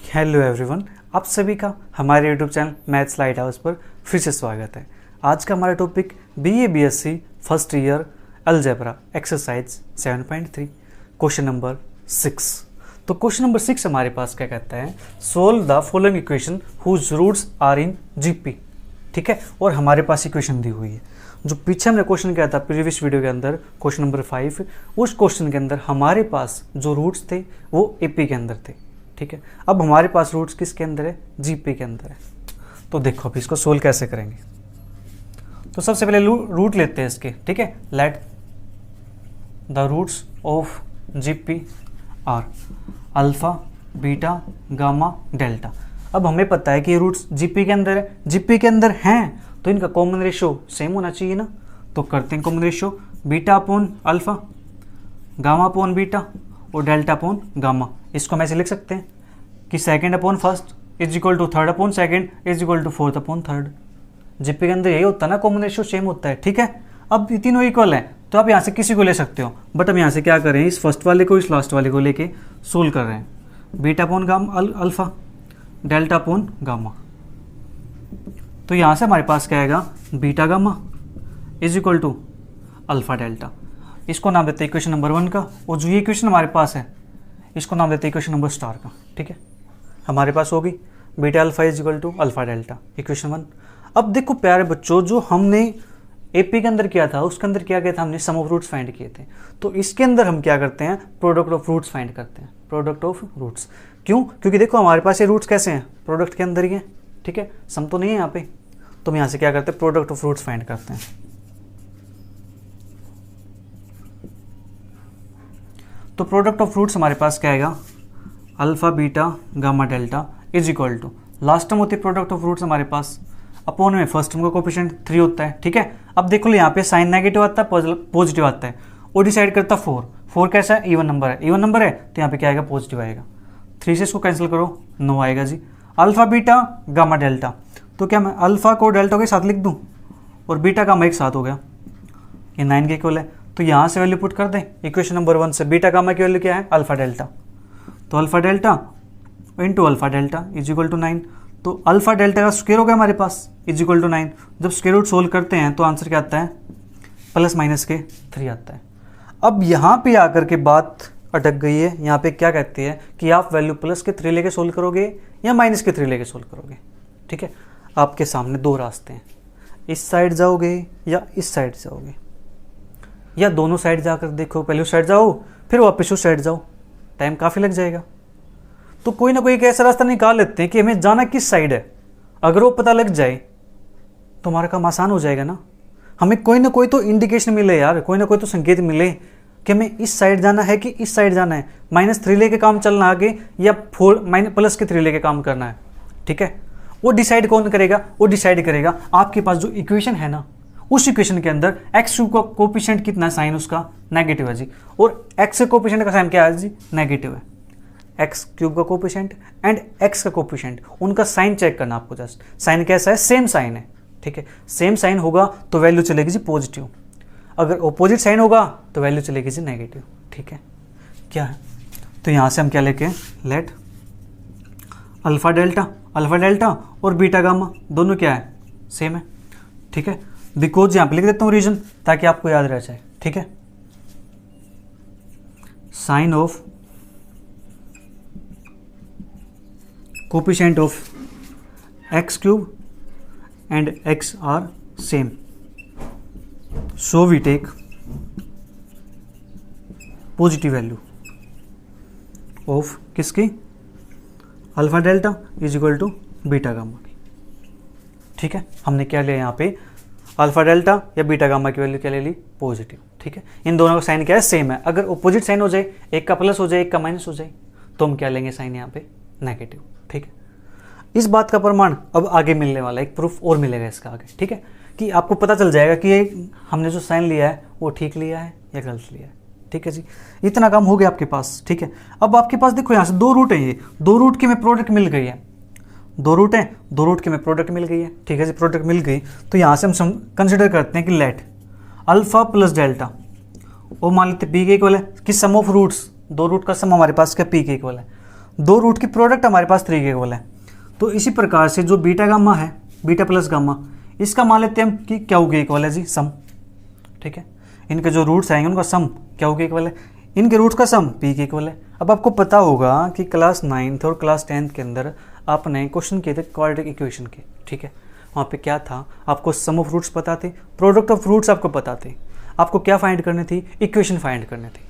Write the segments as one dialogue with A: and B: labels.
A: Hello everyone, आप सभी का हमारे YouTube channel maths light house पर फिर से स्वागत है। आज का हमारा topic BA BSc first year algebra exercise 7.3 question number 6। तो क्वेश्चन नंबर 6 हमारे पास क्या कहता है, solve the following equation whose roots are in GP. ठीक है, और हमारे पास इक्वेशन दी हुई है। जो पीछे हमने क्वेश्चन किया था प्रीवियस वीडियो के अंदर, क्वेश्चन नंबर 5, उस क्वेश्चन के अंदर हमारे पास जो रूट्स थे वो एपी के अंदर थे। ठीक है, अब हमारे पास रूट्स किसके अंदर है, जीपी के अंदर है। तो देखो अभी इसको सोल्व कैसे करेंगे। तो सबसे पहले रूट लेते हैं इसके। ठीक है, let the roots of GP are alpha beta gamma delta. अब हमें पता है कि ये रूट्स जीपी के अंदर है, जीपी के अंदर हैं तो इनका कॉमन रेशियो सेम होना चाहिए ना। तो करते हैं common ratio, beta upon alpha, gamma upon beta और डेल्टा अपॉन गामा। इसको हम ऐसे लिख सकते हैं कि second upon first is equal to third upon second is equal to fourth upon third. GP के अंदर यही होता है ना, कॉमन रेशियो सेम होता है। ठीक है, अब ये तीनों इक्वल है तो आप यहाँ से किसी को ले सकते हो, बट हम यहाँ से क्या कर रहे हैं, इस फर्स्ट वाले को इस लास्ट वाले को लेके सोल्व कर रहे हैं। Beta upon gamma alpha, delta upon gamma. तो यहाँ से हमारे पास क्या आएगा, beta gamma is equal to alpha delta. इसको नाम देते हैं इक्वेशन नंबर 1 का, और जो ये इक्वेशन हमारे पास है इसको नाम देते हैं इक्वेशन नंबर स्टार का। ठीक है, हमारे पास होगी beta alpha is equal to alpha delta, equation 1। अब देखो प्यारे बच्चों, जो हमने एपी के अंदर किया था उसके अंदर क्या किया था, हमने सम ऑफ रूट्स फाइंड किए थे। तो इसके अंदर हम क्या करते हैं, प्रोडक्ट ऑफ रूट्स फाइंड करते हैं। प्रोडक्ट ऑफ रूट्स क्यों, क्योंकि देखो हमारे पास ये रूट्स कैसे हैं, प्रोडक्ट के अंदर ही है। ठीक है, सम तो नहीं है यहाँ पे, तो हम यहाँ से क्या करते हैं, प्रोडक्ट ऑफ रूट्स फाइंड करते हैं। तो प्रोडक्ट ऑफ रूट्स हमारे पास क्या आएगा, alpha beta gamma delta is equal to, last term होती है प्रोडक्ट ऑफ रूट्स हमारे पास, अपॉन में फर्स्ट टर्म का कोएफिशिएंट 3 होता है। ठीक है, अब देखो यहाँ पे साइन नेगेटिव आता है, पॉजिटिव आता है, और डिसाइड करता है 4 कैसा है, इवन नंबर है, इवन नंबर है तो यहाँ पे क्या आएगा, पॉजिटिव आएगा। 3 से इसको कैंसिल करो, 9 आएगा जी। अल्फा बीटा गामा डेल्टा, तो क्या मैं अल्फा को डेल्टा के साथ लिख दूँ और बीटा गामा एक साथ हो गया, ये 9 के इक्वल है। तो यहाँ से वैल्यू पुट कर दें इक्वेशन नंबर 1 से, बीटा गामा की वैल्यू क्या है, अल्फा डेल्टा। तो alpha delta into alpha delta is equal to 9। तो अल्फा डेल्टा का स्क्वायर हो गया हमारे पास, इज इक्वल टू 9। जब स्क्वायर रूट सोल्व करते हैं तो आंसर क्या आता है, प्लस माइनस के 3 आता है। अब यहाँ पे आकर के बात अटक गई है। यहाँ पे क्या कहती है कि आप वैल्यू प्लस के 3 लेके सोल्व करोगे या माइनस के 3 लेके सोल्व करोगे। ठीक है, आपके सामने 2 रास्ते हैं, इस साइड जाओगे या इस साइड जाओगे, या दोनों साइड जाकर देखो, पहले उस साइड जाओ फिर वापस उस साइड जाओ, टाइम काफ़ी लग जाएगा। तो कोई ना कोई एक ऐसा रास्ता निकाल लेते हैं कि हमें जाना किस साइड है। अगर वो पता लग जाए तो हमारा काम आसान हो जाएगा ना। हमें कोई ना कोई तो इंडिकेशन मिले यार, कोई ना कोई तो संकेत मिले कि हमें इस साइड जाना है कि इस साइड जाना है, -3 लेके काम चलना आगे या प्लस के 3 लेके काम करना है। ठीक है, वो डिसाइड कौन करेगा, वो डिसाइड करेगा आपके पास जो इक्वेशन है ना, उस इक्वेशन के अंदर x³ का कोएफिशिएंट कितना, साइन उसका नेगेटिव है जी, और x के कोएफिशिएंट का साइन क्या है जी, नेगेटिव है। x³ का कोएफिशिएंट एंड x का कोएफिशिएंट, उनका साइन चेक करना आपको, जस्ट साइन कैसा है, सेम साइन है। ठीक है, सेम साइन होगा तो वैल्यू चलेगी जी पॉजिटिव, अगर अपोजिट साइन होगा तो वैल्यू चलेगी जी नेगेटिव। ठीक है, क्या है, तो यहाँ से हम क्या लेके, लेट अल्फा डेल्टा और बीटा गामा दोनों क्या है, सेम है। ठीक है, बिकॉज यहाँ पे लिख देता हूँ रीजन ताकि आपको याद रह जाए। ठीक है, sine of coefficient of x³ and x are same, so we take positive value of किसकी, alpha delta is equal to beta gamma की। ठीक है, हमने क्या लिया यहाँ पे, अल्फा डेल्टा या बीटा गामा की वैल्यू क्या ले ली, पॉजिटिव। ठीक है, इन दोनों का साइन क्या है, सेम है। अगर अपोजिट साइन हो जाए, एक का प्लस हो जाए एक का माइनस हो जाए, तो हम क्या लेंगे, साइन यहाँ पे नेगेटिव। ठीक है, इस बात का प्रमाण अब आगे मिलने वाला है, एक प्रूफ और मिलेगा इसका आगे। ठीक है, कि आपको पता चल जाएगा कि ये हमने जो साइन लिया है वो ठीक लिया है या गलत लिया है। ठीक है जी, इतना काम हो गया आपके पास। ठीक है, अब आपके पास देखो यहाँ से 2 रूट है, ये 2 रूट की में प्रोडक्ट मिल गई है, 2 रूट है, 2 रूट की में प्रोडक्ट मिल गई है। ठीक है जी, प्रोडक्ट मिल गई तो यहाँ से हम कंसिडर करते हैं कि लेट अल्फा प्लस डेल्टा, और मान लेते पी के इक्वल है कि सम ऑफ रूट्स, 2 रूट का सम हमारे पास क्या पी के इक्वल है। दो रूट की प्रोडक्ट हमारे पास 3 के इक्वल है। तो इसी प्रकार से जो बीटा गामा है, बीटा प्लस गामा, इसका मान लेते हैं हम कि क्या के इक्वल है जी, सम। ठीक है, इनके जो रूट्स आएंगे उनका सम क्या के इक्वल है, इनके रूट्स का सम पी के इक्वल है। अब आपको पता होगा कि क्लास 9th और क्लास 10th के अंदर आपने क्वेश्चन किए थे क्वाड्रेटिक इक्वेशन के। ठीक है, वहाँ पे क्या था, आपको सम ऑफ रूट्स पता थे, प्रोडक्ट ऑफ रूट्स आपको पता थे, आपको क्या फाइंड करनी थी, इक्वेशन फाइंड करनी थी।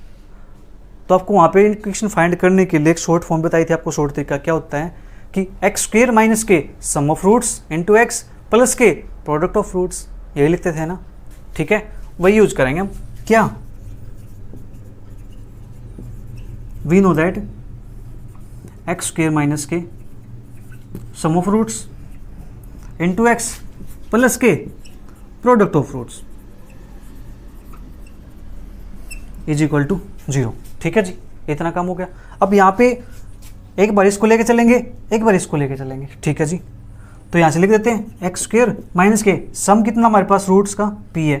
A: तो आपको वहाँ पे इक्वेशन फाइंड करने के लिए एक शॉर्ट फॉर्म बताई थी आपको। शॉर्ट तरीका क्या होता है कि एक्स स्क्वेयर माइनस के sum of roots into x plus के प्रोडक्ट ऑफ रूट्स, यही लिखते थे ना। ठीक है, वही यूज करेंगे हम। क्या, we know that x square minus के sum of roots into x plus के product of roots is equal to 0। ठीक है जी, इतना काम हो गया। अब यहाँ पे एक बार इसको लेके चलेंगे, एक बार इसको लेके चलेंगे। ठीक है जी, तो यहाँ से लिख देते हैं एक्स स्क्वेयर माइनस के सम कितना हमारे पास रूट्स का p है,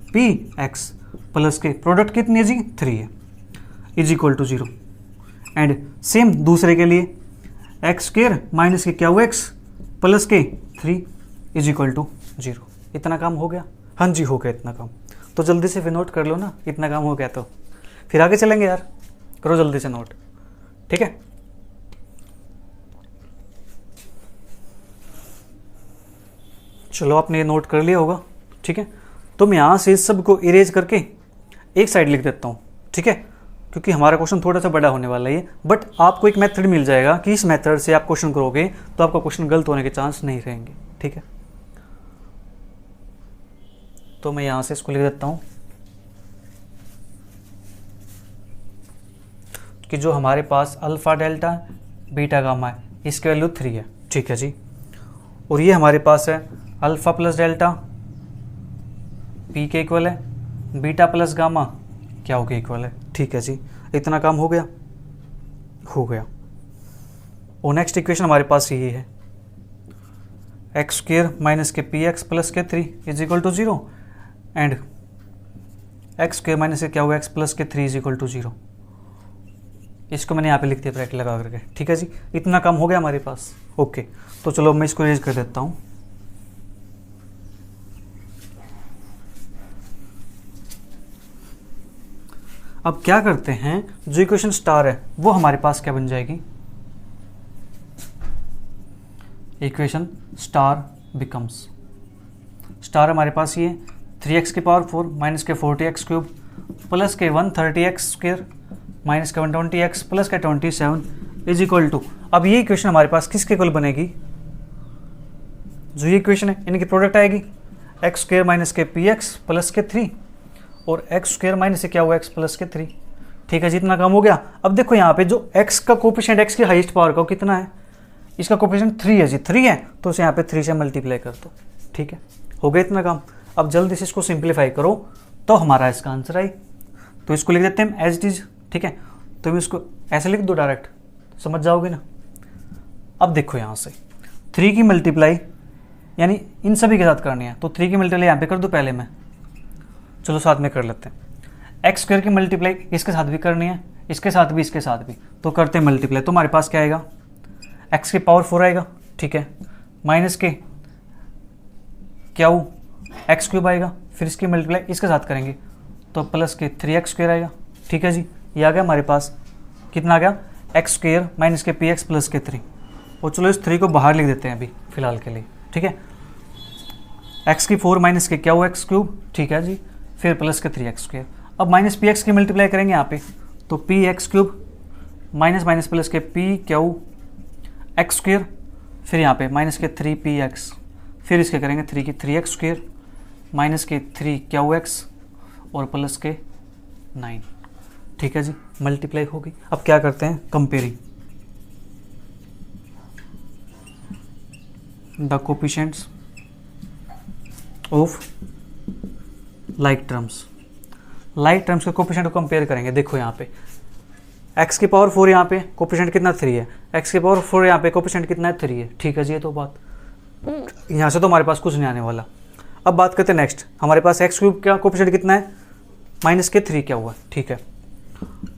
A: p x प्लस के प्रोडक्ट कितनी है जी 3 है, is equal to 0। And same दूसरे के लिए एक्स स्क्वेयर माइनस के क्या हुआ x प्लस के 3 इज इक्वल टू 0। इतना काम हो गया। हाँ जी, हो गया इतना काम। तो जल्दी से फिर नोट कर लो ना, इतना काम हो गया तो फिर आगे चलेंगे यार, करो जल्दी से नोट। ठीक है, चलो आपने ये नोट कर लिया होगा। ठीक है, तो मैं यहाँ से इस सब को इरेज करके एक साइड लिख देता हूँ। ठीक है, क्योंकि हमारा क्वेश्चन थोड़ा सा बड़ा होने वाला है, बट आपको एक मेथड मिल जाएगा कि इस मेथड से आप क्वेश्चन करोगे तो आपका क्वेश्चन गलत होने के चांस नहीं रहेंगे। ठीक है, तो मैं यहाँ से इसको लिख देता हूँ कि जो हमारे पास अल्फ़ा डेल्टा बीटा गामा है इसकी वैल्यू 3 है। ठीक है जी, और ये हमारे पास है अल्फ़ा प्लस डेल्टा पी के इक्वल है, बीटा प्लस गामा क्या हो के इक्वल है। ठीक है जी, इतना काम हो गया, हो गया। और नेक्स्ट इक्वेशन हमारे पास ये है एक्स स्क्वेयर माइनस के पी एक्स प्लस के 3 is equal to 0 and x square minus के क्या हुआ एक्स प्लस के 3 इज इक्वल टू 0। इसको मैंने यहाँ पे लिख दिया ब्रैकेट लगा करके। ठीक है जी, इतना काम हो गया हमारे पास। ओके, तो चलो मैं इसको इरेज कर देता हूँ। अब क्या करते हैं, जो इक्वेशन स्टार है वो हमारे पास क्या बन जाएगी, इक्वेशन स्टार बिकम्स, स्टार हमारे पास ये 3x की पावर 4 माइनस के 40x क्यूब प्लस के 130x स्क्वेयर माइनस के 120x प्लस के 27 इज इक्वल टू। अब ये इक्वेशन हमारे पास किसके इक्वल बनेगी, जो ये इक्वेशन है इनकी प्रोडक्ट आएगी एक्स स्क्वेयर माइनस के पी एक्स प्लस के 3 और एक्स स्क्वेयर माइनस से क्या हुआ एक्स प्लस के 3। ठीक है, जितना काम हो गया। अब देखो यहाँ पे जो x का कोफिशिएंट, x की हाईएस्ट पावर का कितना है, इसका कोफिशिएंट 3 है जी, 3 है तो उसे यहाँ पे 3 से मल्टीप्लाई कर दो। ठीक है, हो गया इतना काम। अब जल्दी से इसको सिंप्लीफाई करो तो हमारा इसका आंसर आई। तो इसको लिख देते हैं एज इट इज। ठीक है, तो मैं इसको ऐसे लिख दो, डायरेक्ट समझ जाओगे ना। अब देखो यहाँ से 3 की मल्टीप्लाई यानी इन सभी के साथ करनी है, तो 3 की मल्टीप्लाई यहाँ पे कर दो पहले मैं, चलो साथ में कर लेते हैं। एक्स स्क्वायर की मल्टीप्लाई इसके साथ भी करनी है, इसके साथ भी, इसके साथ भी, तो करते हैं मल्टीप्लाई। तो हमारे पास क्या आएगा, एक्स की पावर 4 आएगा। ठीक है, माइनस के क्या एक्स क्यूब आएगा, फिर इसकी मल्टीप्लाई इसके साथ करेंगे तो प्लस के 3x स्क्वायर आएगा। ठीक है जी, ये आ गया हमारे पास, कितना आ गया एक्स स्क्वायर माइनस के पी एक्स प्लस के 3। और चलो इस 3 को बाहर लिख देते हैं अभी फिलहाल के लिए। ठीक है, एक्स की 4 माइनस के क्या हुआ एक्स क्यूब। ठीक है जी, फिर प्लस के 3x स्क्वायर। अब माइनस पी एक्स की मल्टीप्लाई करेंगे यहाँ पे, तो P x cube minus minus plus के पी क्यू एक्स स्क्वायर, फिर यहाँ पे माइनस के 3px, फिर इसके करेंगे 3 की 3x स्क्वायर माइनस के 3qx और प्लस के 9। ठीक है जी, मल्टीप्लाई हो गई। अब क्या करते हैं, comparing the coefficients of like terms. Like terms के कोफिशिएंट को कंपेयर करेंगे। देखो यहाँ पे x की पावर 4 यहाँ पे कोफिशिएंट कितना 3 है, x की पावर 4 यहाँ पे कोफिशिएंट कितना है 3 है। ठीक है जी, ये तो बात यहाँ से तो हमारे पास कुछ नहीं आने वाला। अब बात करते हैं नेक्स्ट, हमारे पास एक्स क्यूब का कोफिशिएंट कितना है, माइनस के 3 क्या हुआ। ठीक है,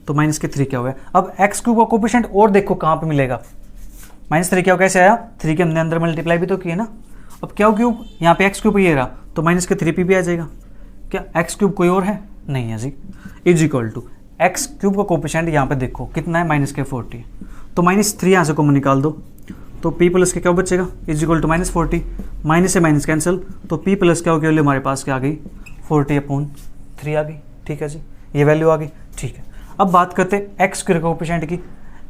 A: तो -3 क्या हुआ है। अब x³ का कोफिशिएंट और देखो कहाँ पे मिलेगा, -3 क्या कैसे आया, 3 के हमने अंदर मल्टीप्लाई भी तो किया ना। अब क्या क्यूब यहाँ पे x³ ये रहा तो -3p भी आ जाएगा। क्या x³ कोई और है, नहीं है जी। इज इक्वल टू x³ का कोफिशिएंट यहाँ पे देखो कितना है, -40, तो -3 यहाँ से कॉमन निकाल दो तो p प्लस के क्या बचेगा, इज इक्वल टू -40, माइनस से माइनस कैंसिल, तो p प्लस क्या वैल्यू हमारे पास क्या आ गई, 40/3 आ गई। ठीक है जी, ये वैल्यू आ गई। ठीक है, अब बात करते हैं x² कोफिशिएंट की।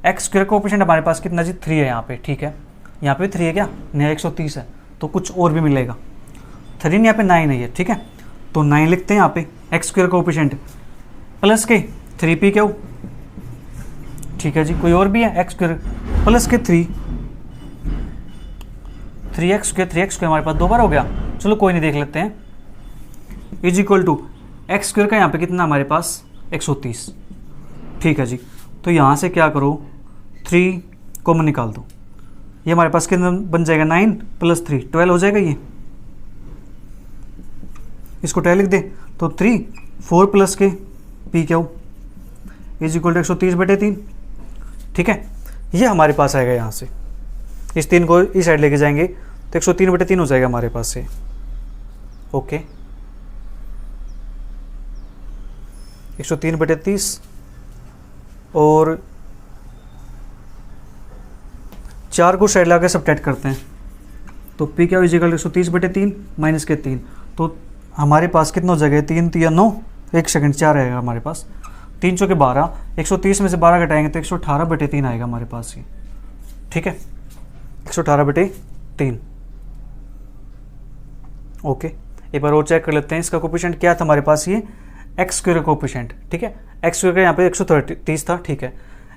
A: x² कोफिशिएंट हमारे पास कितना जी, 3 है यहाँ पे। ठीक है, यहाँ पे 3 है क्या, नहीं 130 है, तो कुछ और भी मिलेगा। 3 यहाँ पे 9 है ये। ठीक है, तो 9 लिखते हैं यहाँ पे x² कोफिशिएंट प्लस के 3p क्यों। ठीक है जी, कोई और भी है, x² प्लस के 3x² हमारे पास 2 बार हो गया। चलो कोई नहीं, देख लेते हैं। इज इक्वल टू x² का यहाँ पे कितना हमारे पास 130। ठीक है जी, तो यहाँ से क्या करो, 3 कॉमन निकाल दो, ये हमारे पास कितना बन जाएगा, 9 + 3 12 हो जाएगा ये। इसको 12 लिख दे तो 3 4 प्लस के p क्या इज इक्वल टू 130/3। ठीक है, ये हमारे पास आएगा। यहाँ से इस 3 को इस साइड लेके जाएंगे तो 103/3 हो जाएगा हमारे पास से। ओके, 103/30 और 4 को साइड लाकर सब्ट्रैक्ट करते हैं तो p क्या इज इक्वल टू 130/3 माइनस के 3, तो हमारे पास कितना हो जाएगा, 3 3 9, 1 सेकंड 4 आएगा हमारे पास, 3 चौके 12, 130 में से 12 घटाएंगे तो 118/3 आएगा हमारे पास ये। ठीक है, 118/3। ओके, एक बार और चेक कर लेते हैं इसका कोफिशिएंट क्या था हमारे पास, ये x² कोफिशिएंट। ठीक है, x² का यहाँ पे 130 था। ठीक है,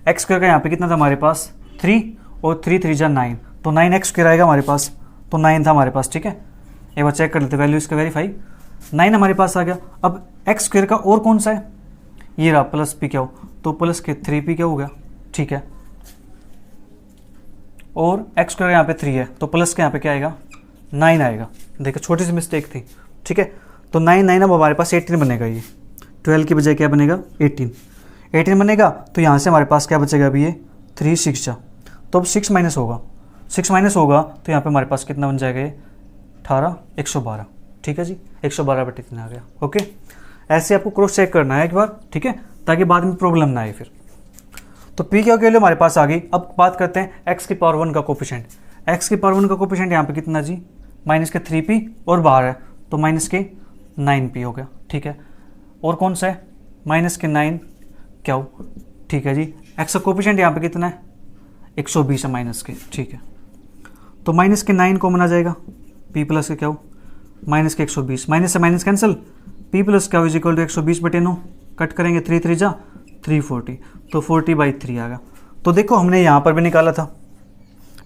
A: x² का यहाँ पे कितना था हमारे पास, 3 और 3 3 जा 9, तो 9x² आएगा हमारे पास, तो 9 था हमारे पास। ठीक है, एक बार चेक कर लेते वैल्यू इसका, वेरीफाई, 9 हमारे पास आ गया। अब x² का और कौन सा है, ये रहा प्लस p क्या हो, तो प्लस के 3p क्या हो गया। ठीक है, और x² यहाँ पे 3 है तो प्लस के यहाँ पे क्या आएगा, 9 आएगा। देखो छोटी सी मिस्टेक थी। ठीक है, तो 9 9 अब हमारे पास 18 बनेगा, ये 12 की बजाय क्या बनेगा, 18 बनेगा। तो यहाँ से हमारे पास क्या बचेगा अभी, ये 3 6 जा, तो अब 6 माइनस होगा, 6 माइनस होगा तो यहाँ पे हमारे पास कितना बन जाएगा, ये 18 112। ठीक है जी, 112/3 आ गया। ओके, ऐसे आपको क्रॉस चेक करना है एक बार। ठीक है, ताकि बाद में प्रॉब्लम ना आए फिर। तो p क्या वैल्यू हमारे पास आ गई। अब बात करते हैं x⁻1 का कोफिशिएंट। x⁻1 का कोफिशिएंट यहाँ पे कितना जी, -3p और बाहर है तो -9p हो गया। ठीक है, और कौन सा है, -9 क्या हो। ठीक है जी, x का कोफिशिएंट यहाँ पे कितना है, 120 है -के। ठीक है, तो -9 कॉमन आ जाएगा, p प्लस के क्या हो, -के 120, माइनस से माइनस कैंसिल, p प्लस क्या हो इज इक्वल टू 120/9, कट करेंगे 3 3 जा 340, तो 40/3 आ गया। तो देखो हमने यहाँ पर भी निकाला था,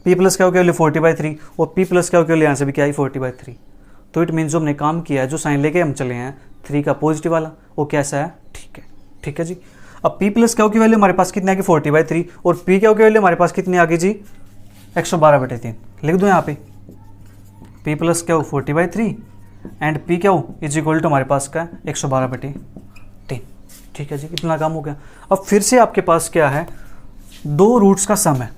A: p प्लस क्या हो गया 40/3 और p प्लस क्या हो गया यहाँ से भी क्या है 40/3। तो इट मीन्स जो हमने काम किया है, जो साइन लेके हम चले हैं 3 का पॉजिटिव वाला, वो कैसा है, ठीक है जी। अब p प्लस क्या की वैल्यू हमारे पास कितनी आ गई 40/3 और p क्या की वैल्यू हमारे पास कितनी आ गई जी 112/3। लिख दो यहाँ पे p प्लस क्या हो 40/3 एंड p क्या हो इज इक्वल टू हमारे पास का 112/3। ठीक है जी, इतना काम हो गया। अब फिर से आपके पास क्या है, 2 रूट्स का सम है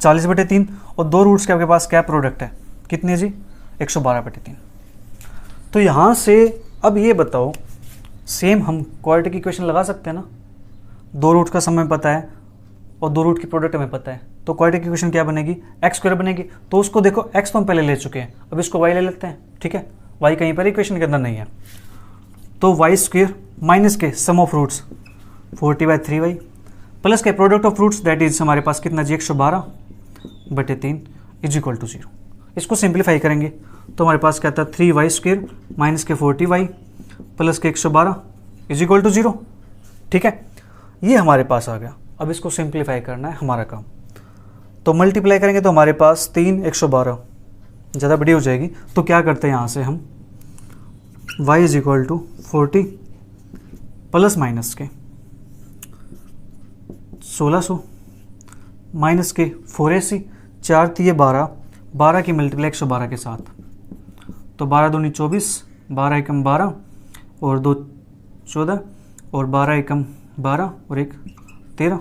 A: 40/3 और 2 रूट्स के आपके पास क्या प्रोडक्ट है, कितने जी 112/3। तो यहाँ से अब ये बताओ, सेम हम क्वाड्रेटिक की इक्वेशन लगा सकते हैं ना, 2 रूट का सम हमें पता है और 2 रूट की प्रोडक्ट हमें पता है, तो क्वाड्रेटिक की इक्वेशन क्या बनेगी, x² बनेगी। तो उसको देखो x तो हम पहले ले चुके हैं, अब इसको y ले लेते हैं। ठीक है, y कहीं पर इक्वेशन के अंदर नहीं है, तो y² माइनस के sum of roots 40/3y plus के product of roots that is हमारे पास कितना जी 112/3 इज इक्वल टू 0। इसको सिंप्लीफाई करेंगे तो हमारे पास क्या था 3y² माइनस के 40y प्लस के 112 इज इक्वल टू 0। ठीक है, ये हमारे पास आ गया। अब इसको सिंप्लीफाई करना है हमारा काम, तो मल्टीप्लाई करेंगे तो हमारे पास 3 112 ज़्यादा बड़ी हो जाएगी, तो क्या करते हैं यहाँ से हम y is equal to 40 plus minus के 1600 माइनस के 480, 4 3 12, 12 की मल्टीप्लाई 112 के साथ, तो 12 दूनी 24, 12 एकम 12 और 2 14 और 12 एकम 12 और एक 13,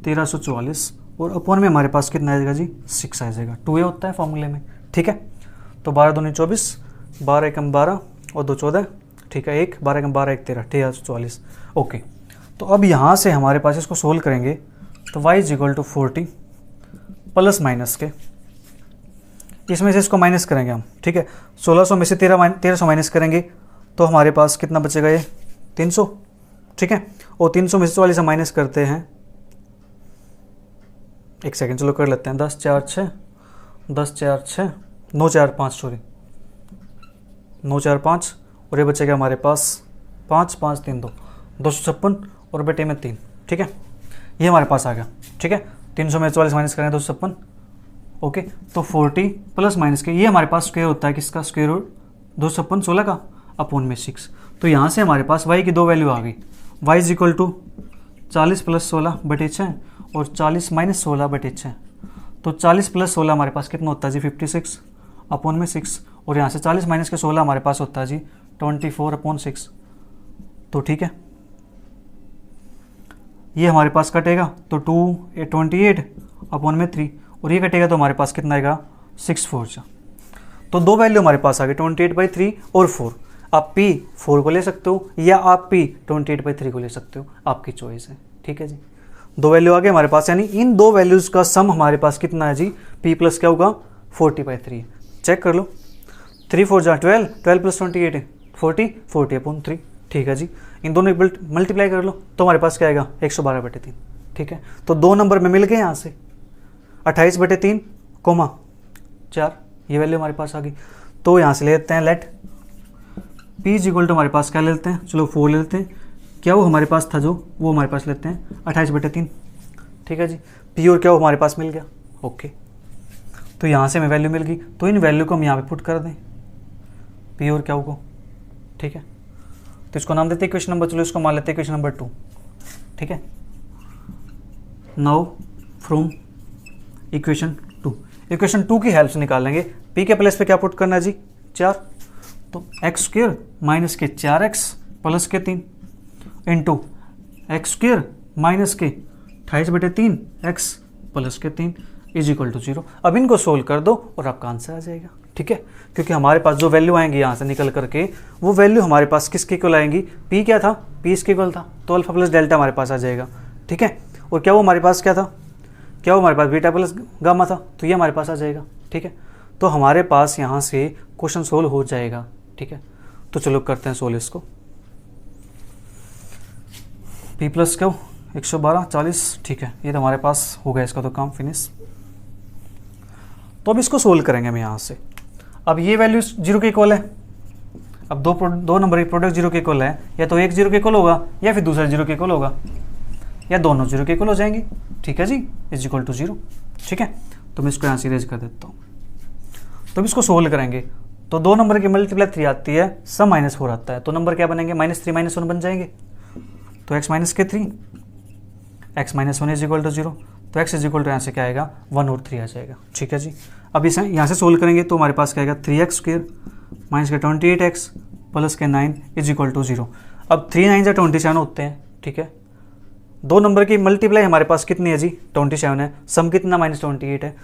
A: 1344 और अपॉन में हमारे पास कितना आ जाएगा जी 6 आ जाएगा। 2a होता है फॉर्मूले में, ठीक है। तो 12 दूनी 24, 12 एकम 12 और 2 14, ठीक है। 1 12 एकम 12 1 13, 1344। ओके, तो अब यहाँ से हमारे पास इसको सोल्व करेंगे तो y is equal to 40 plus minus के, इसमें से इसको माइनस करेंगे हम, ठीक है। 1600 में से 1300 माइनस करेंगे तो हमारे पास कितना बचेगा, ये 300, ठीक है। और 300 में से 44 हम माइनस करते हैं, एक सेकेंड चलो कर लेते हैं, 10 4 6, 10 4 6, 9 4 5, सॉरी 9 4 5 और ये बचेगा हमारे पास 5 5 3 2, 256 और बेटे में 3, ठीक है। ये हमारे पास आ गया, ठीक है। 300 में 44 माइनस करेंगे 256, ओके। तो 40 प्लस माइनस के, ये हमारे पास स्क्वायर होता है किसका, स्क्वायर रूट 256 16 का अपॉन में 6। तो यहाँ से हमारे पास y की दो वैल्यू आ गई, y is equal to 40 plus 16 बटे 6 और 40 माइनस 16 बटे 6। तो 40 प्लस 16 हमारे पास कितना होता है जी 56 अपॉन में 6, और यहाँ से 40 माइनस के 16 हमारे पास होता है जी 24 अपॉन 6। तो ठीक है, ये हमारे पास कटेगा तो 28 अपॉन में 3 और ये कटेगा तो हमारे पास कितना आएगा 6 4 जा। तो दो वैल्यू हमारे पास आ गई 28/3 और 4। आप P 4 को ले सकते हो या आप P 28/3 को ले सकते हो, आपकी चॉइस है, ठीक है जी। दो वैल्यू आ गए हमारे पास, यानी इन दो वैल्यूज़ का सम हमारे पास कितना है जी, P प्लस क्या होगा 40/3। चेक कर लो, 3 4 जा 12, 12 प्लस 28 है 40, 40 अपॉन 3, ठीक है जी। इन दोनों मल्टीप्लाई कर लो तो हमारे पास क्या आएगा 112/3, ठीक है। तो दो नंबर में मिल गए यहाँ से 28/3 कोमा 4, ये वैल्यू हमारे पास आ गई। तो यहाँ से ले लेते हैं let P is equal to हमारे पास क्या ले लेते हैं, चलो 4 ले लेते हैं, क्या वो हमारे पास था जो वो हमारे पास लेते हैं 28/3, ठीक है जी। P और क्या वो हमारे पास मिल गया, ओके। तो यहाँ से हमें वैल्यू मिल गई, तो इन वैल्यू को हम यहाँ पे पुट कर दें P और क्या को, ठीक है। तो इसको नाम देते हैं इक्वेशन नंबर, चलो इसको मान लेते हैं इक्वेशन नंबर 2, ठीक है। नाउ फ्रॉम इक्वेशन 2 की हेल्प से निकाल लेंगे P के प्लेस पे क्या पुट करना है जी 4, तो एक्स स्क्वायर माइनस के 4x प्लस के 3 इंटू एक्स स्क्वायर माइनस के 28/3 x प्लस के 3 इज इक्वल टू 0। अब इनको सोल्व कर दो और आपका आंसर आ जाएगा, ठीक है। क्योंकि हमारे पास जो वैल्यू आएंगी यहाँ से निकल करके वो वैल्यू हमारे पास किसके इक्वल आएंगी, P क्या था, P इसके इक्वल था, तो अल्फा प्लस डेल्टा हमारे पास आ जाएगा, ठीक है। और क्या वो हमारे पास क्या था, क्या वो हमारे पास बीटा प्लस गामा था, तो ये हमारे पास आ जाएगा, ठीक है। तो हमारे पास यहाँ से क्वेश्चन सोल्व हो जाएगा, ठीक है। तो चलो करते हैं सोल्व इसको। P प्लस क्यों 112 40, ठीक है। ये तो हमारे पास हो गया इसका तो काम फिनिश। तो अब इसको सोल्व करेंगे हम यहाँ से। अब ये वैल्यू 0 के इक्वल है, अब दो नंबर की प्रोडक्ट 0 के इक्वल है, या तो एक 0 के इक्वल होगा या फिर दूसरा 0 के इक्वल होगा, या दोनों 0 के इक्वल हो जाएंगे, ठीक है जी, इज इक्वल टू 0, ठीक है। तो मैं इसको यहाँ से इरेज कर देता हूँ। तो अब इसको सोल्व करेंगे तो दो नंबर की मल्टीप्लाई 3 आती है, सब -4 आता है, तो नंबर क्या बनेंगे -3 -1 बन जाएंगे। तो x माइनस के 3, x minus 1 is equal to 0, तो x इज इक्वल टू यहाँ से क्या आएगा 1 और 3 आ जाएगा, ठीक है जी। अब इसे यहाँ से सोल्व करेंगे तो हमारे पास क्या आएगा 3x स्क्वायर माइनस के 28x प्लस के 9 इज इक्वल टू 0। अब 3 9 जा 27 होते हैं, ठीक है। दो नंबर की मल्टीप्लाई हमारे पास कितनी है जी 27 है, सम कितना -28 है,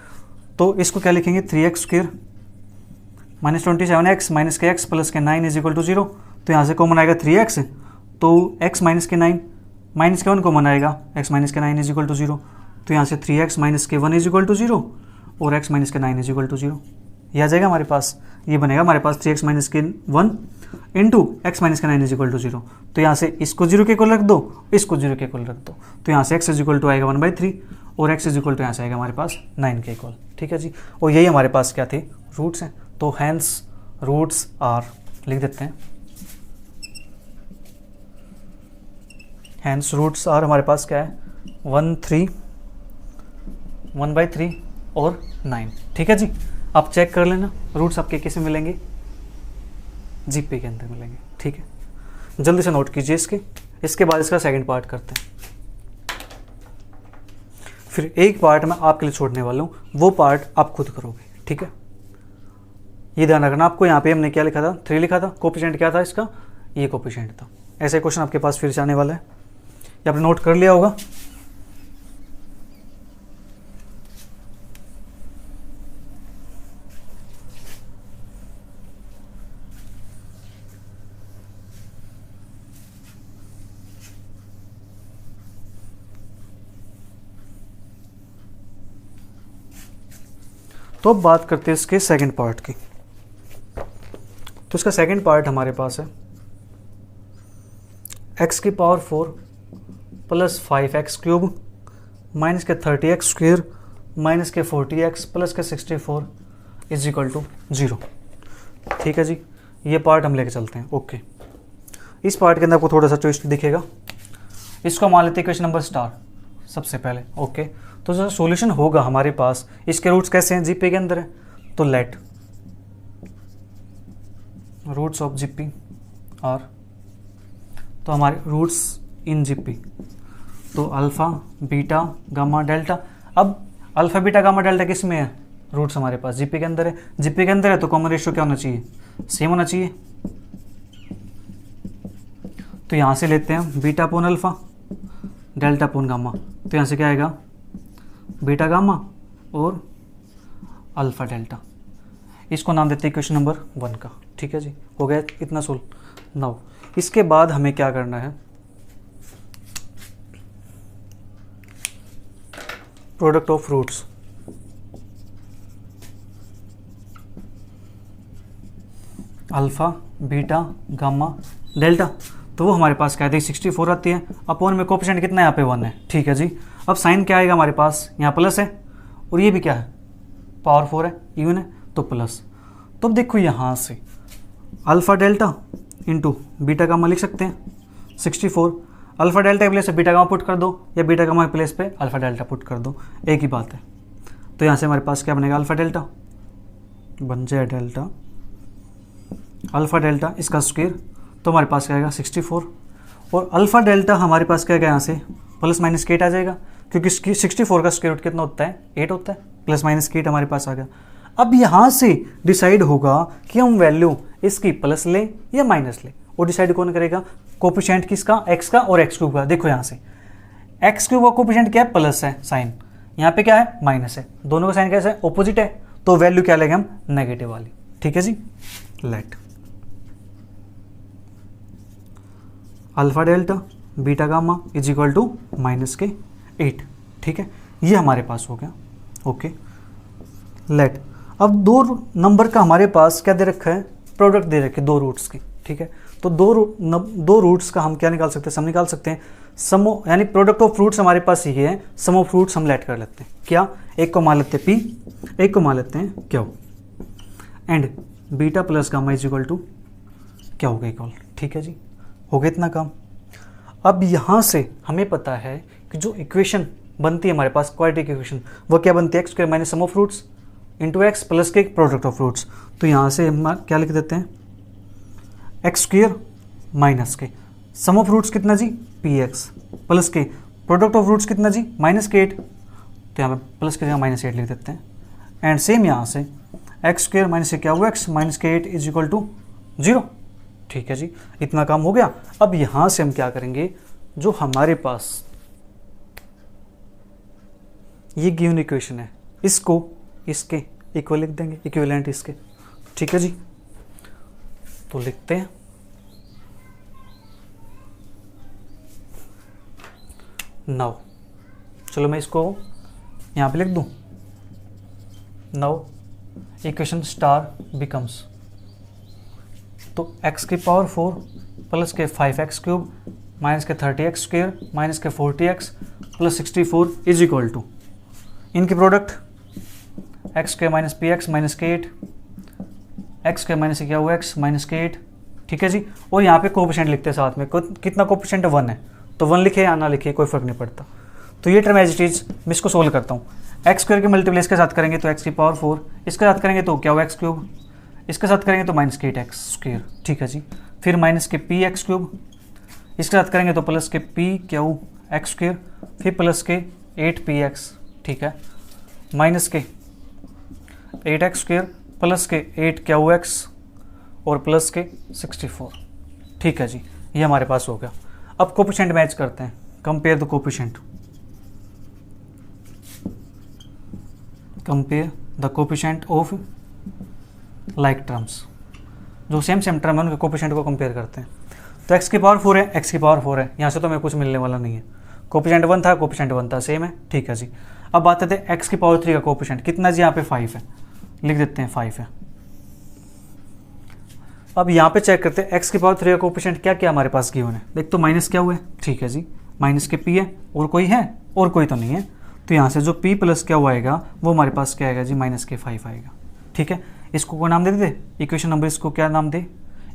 A: तो इसको क्या लिखेंगे 3x square minus 27x minus के x प्लस के 9 इज इक्वल टू 0। तो यहाँ से कॉमन आएगा 3x, तो x माइनस के 9 माइनस के 1 कॉमन आएगा, x माइनस के 9 इज इक्वल टू 0। तो यहाँ से 3x माइनस के 1 इज इक्वल टू 0 और x माइनस के 9 इज इक्वल टू 0, ये आ जाएगा हमारे पास। ये बनेगा हमारे पास 3x माइनस के 1 इंटू एक्स माइनस के 9 इज इक्वल टू 0। तो यहाँ से इसको 0 के इक्वल रख दो, इसको 0 के इक्वल रख दो, तो यहाँ से x इज इक्वल टू आएगा 1/3 और x इज इक्वल टू यहाँ से आएगा हमारे पास 9 के इक्वल, ठीक है जी। और यही हमारे पास क्या थे रूट्स हैं, तो हैंस रूट्स आर लिख देते हैं, हैंस रूट्स आर हमारे पास क्या है 1/3 और 9, ठीक है जी। आप चेक कर लेना रूट्स आपके किस में मिलेंगे, जीपी के अंदर मिलेंगे, ठीक है। जल्दी से नोट कीजिए इसके बाद इसका सेकंड पार्ट करते हैं। फिर एक पार्ट मैं आपके लिए छोड़ने वाला हूँ, वो पार्ट आप खुद करोगे, ठीक है। ये ध्यान रखना आपको, यहाँ पे हमने क्या लिखा था 3 लिखा था, कोफिशिएंट क्या था इसका, ये कोफिशिएंट था। ऐसे क्वेश्चन आपके पास फिर से आने वाला है, ये आपने नोट कर लिया होगा। तो अब बात करते हैं इसके सेकंड पार्ट की। तो इसका सेकंड पार्ट हमारे पास है x की power 4 plus 5x cube minus के 30x स्क्वेयर माइनस के 40x प्लस के 64 इज इक्वल टू 0। ठीक है जी, ये पार्ट हम लेके चलते हैं। ओके, इस पार्ट के अंदर आपको थोड़ा सा ट्विस्ट दिखेगा। इसको मान लेते हैं इक्वेशन नंबर स्टार सबसे पहले। ओके, तो जो सॉल्यूशन होगा हमारे पास, इसके रूट्स कैसे हैं, जीपी के अंदर है, तो let roots of GP are, तो हमारे रूट्स इन जीपी, तो अल्फा बीटा गामा डेल्टा। अब अल्फा बीटा गामा डेल्टा किस में है, रूट्स हमारे पास जीपी के अंदर है। जीपी के अंदर है तो कॉमन रेशियो क्या होना चाहिए, सेम होना चाहिए। तो यहाँ से लेते हैं beta upon alpha delta upon gamma, तो यहाँ से क्या आएगा, बीटा गामा और अल्फा डेल्टा। इसको नाम देते हैं इक्वेशन नंबर 1 का। ठीक है जी, हो गया इतना सोल्व। नाउ इसके बाद हमें क्या करना है, product of roots. Alpha beta gamma delta, तो वो हमारे पास क्या है, 64 आती है। अपोन में कोएफिशिएंट कितना है, यहाँ पे 1 है। ठीक है जी, अब साइन क्या आएगा हमारे पास, यहाँ प्लस है और ये भी क्या है, पावर 4 है, इवन है, तो प्लस। तो अब देखो यहाँ से alpha delta into beta gamma लिख सकते हैं 64। अल्फा डेल्टा के प्लेस पे बीटा गामा पुट कर दो या बीटा गामा के प्लेस पे अल्फा डेल्टा पुट कर दो, एक ही बात है। तो यहाँ से हमारे पास क्या बनेगा, अल्फा डेल्टा बन जाए डेल्टा अल्फा डेल्टा इसका स्क्वायर, तो हमारे पास क्या आएगा 64। और अल्फा डेल्टा हमारे पास क्या आएगा, यहाँ से प्लस माइनस के 8 आ जाएगा, क्योंकि 64 का स्क्वायर रूट कितना होता है, 8 होता है, प्लस माइनस के 8 हमारे पास आ गया। अब यहाँ से डिसाइड होगा कि हम वैल्यू इसकी प्लस ले या माइनस ले, वो डिसाइड कौन करेगा, कोएफिशिएंट किसका, एक्स का और एक्स क्यूब का। देखो यहाँ से एक्स क्यूब का कोएफिशिएंट क्या है, प्लस है साइन, यहाँ पे क्या है, माइनस है, दोनों का साइन कैसा है, ऑपोजिट है, तो वैल्यू क्या लेंगे हम, नेगेटिव वाली। ठीक है जी, let alpha delta beta gamma is equal to minus के 8। ठीक है, ये हमारे पास हो गया। ओके, लेट अब दो नंबर का हमारे पास क्या दे रखा है, प्रोडक्ट दे रखे दो रूट्स की। ठीक है, तो दो रूट्स का हम क्या निकाल सकते हैं, सम निकाल सकते हैं। सम यानी प्रोडक्ट ऑफ फ्रूट्स हमारे पास ये है, सम ऑफ फ्रूट्स हम लेट कर लेते हैं। क्या, एक को मान लेते हैं पी, एक को मान लेते हैं q, and beta plus gamma is equal to क्या हो गया, इक्वल। ठीक है जी, हो गया इतना काम। अब यहाँ से हमें पता है कि जो इक्वेशन बनती है हमारे पास, क्वाड्रेटिक इक्वेशन, वो क्या बनती है, x square minus sum of fruits into x plus के प्रोडक्ट ऑफ फ्रूट्स। तो यहाँ से हम क्या लिख देते हैं, एक्स स्क्वायर माइनस के सम ऑफ फ्रूट्स कितना जी, पी एक्स, प्लस के प्रोडक्ट ऑफ फ्रूट्स कितना जी, माइनस के 8, तो यहाँ पे प्लस के जगह माइनस 8 लिख देते हैं। एंड सेम यहाँ से एक्स स्क्वायर माइनस से क्या हुआ, एक्स माइनस के 8 इज इक्वल टू 0। ठीक है जी, इतना काम हो गया। अब यहाँ से हम क्या करेंगे, जो हमारे पास ये गिवन इक्वेशन है, इसको इसके इक्वल लिख देंगे, इक्विवेलेंट इसके। ठीक है जी, तो लिखते हैं नाउ, चलो मैं इसको यहाँ पे लिख दूँ, नाउ इक्वेशन स्टार बिकम्स, तो x की पावर 4 प्लस के 5x क्यूब माइनस के 30x स्क्वायर माइनस के 40x plus 64 is equal to इनकी product x square minus p x minus के 8, एक्स स्क्वायर माइनस क्या हुआ, एक्स माइनस के 8। ठीक है जी, और यहाँ पे कोएफिशिएंट लिखते हैं साथ में, कितना कोएफिशिएंट है, 1 है, तो 1 लिखे या ना लिखे कोई फर्क नहीं पड़ता। तो ये टर्म एज इट इज मैं इसको सोल्व करता हूँ। एक्स स्क्वायर के मल्टीप्लाई इसके साथ करेंगे तो एक्स की पावर 4, इसके साथ करेंगे तो क्या हुआ, एक्स क्यूब, इसके साथ करेंगे तो माइनस के 8x स्क्वायर। ठीक है जी, फिर माइनस के पी एक्स क्यूब, इसके साथ करेंगे तो प्लस के पी क्यू एक्स स्क्वायर, फिर प्लस के 8px। ठीक है, माइनस के 8x स्क्वायर प्लस के 8qx और प्लस के 64। ठीक है जी, ये हमारे पास हो गया। अब कोएफिशिएंट मैच करते हैं, compare the coefficient, compare the coefficient of like terms, जो सेम टर्म है उनके कोफिशिएंट को कंपेयर करते हैं। तो x की पावर 4 है, x की पावर 4 है, यहाँ से तो हमें कुछ मिलने वाला नहीं है। कोफिशिएंट 1 था, कोफिशिएंट 1 था, सेम है, ठीक है जी। अब बात करते हैं x की पावर 3 का कोफिशिएंट कितना जी, यहाँ पे 5 है, लिख देते हैं 5 है। अब यहाँ पे चेक करते हैं x की पावर 3 का कोफिशिएंट क्या क्या हमारे पास गिवन है। देख तो माइनस क्या हुआ है, ठीक है जी, माइनस के p है, और कोई है, और कोई तो नहीं है। तो यहाँ से जो p प्लस क्या हुआ आएगा वो हमारे पास क्या आएगा जी, माइनस के 5 आएगा, ठीक है। इसको कोई नाम दे देते, इक्वेशन नंबर इसको क्या नाम दे,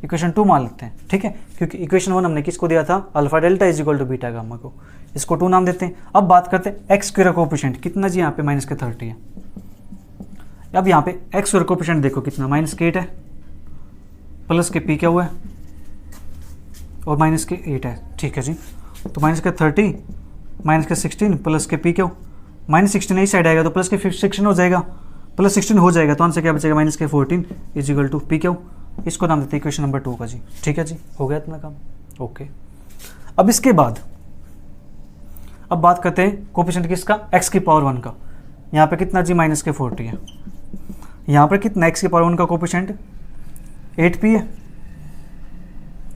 A: इक्वेशन 2 मान लेते हैं, ठीक है, क्योंकि इक्वेशन 1 हमने किसको दिया था, alpha delta is equal to beta gamma को, इसको 2 नाम देते हैं। अब बात करते हैं एक्स स्क्वायर कोफिशिएंट कितना जी, यहाँ पे माइनस के 30 है। अब यहाँ पे एक्स स्क्वायर कोफिशिएंट देखो कितना, माइनस के 8 है, प्लस के पी क्या हुआ है, और माइनस के 8 है, ठीक है जी। तो माइनस के 30 माइनस के 16 प्लस के पी क्या हो, माइनस 16 इस साइड आएगा तो प्लस के 16 हो जाएगा, प्लस 16 हो जाएगा तो आंसर क्या बचेगा, माइनस के 14 इज इक्वल टू पी क्या हो, इसको नाम देते हैं इक्वेशन नंबर 2 का जी, ठीक है जी, हो गया इतना काम, ओके। अब इसके बाद अब बात करते हैं कोफिशिएंट किसका, x की पावर 1 का। यहाँ पे कितना जी, माइनस के 40 है। यहाँ पर कितना x की पावर 1 का कोफिशिएंट 8p है,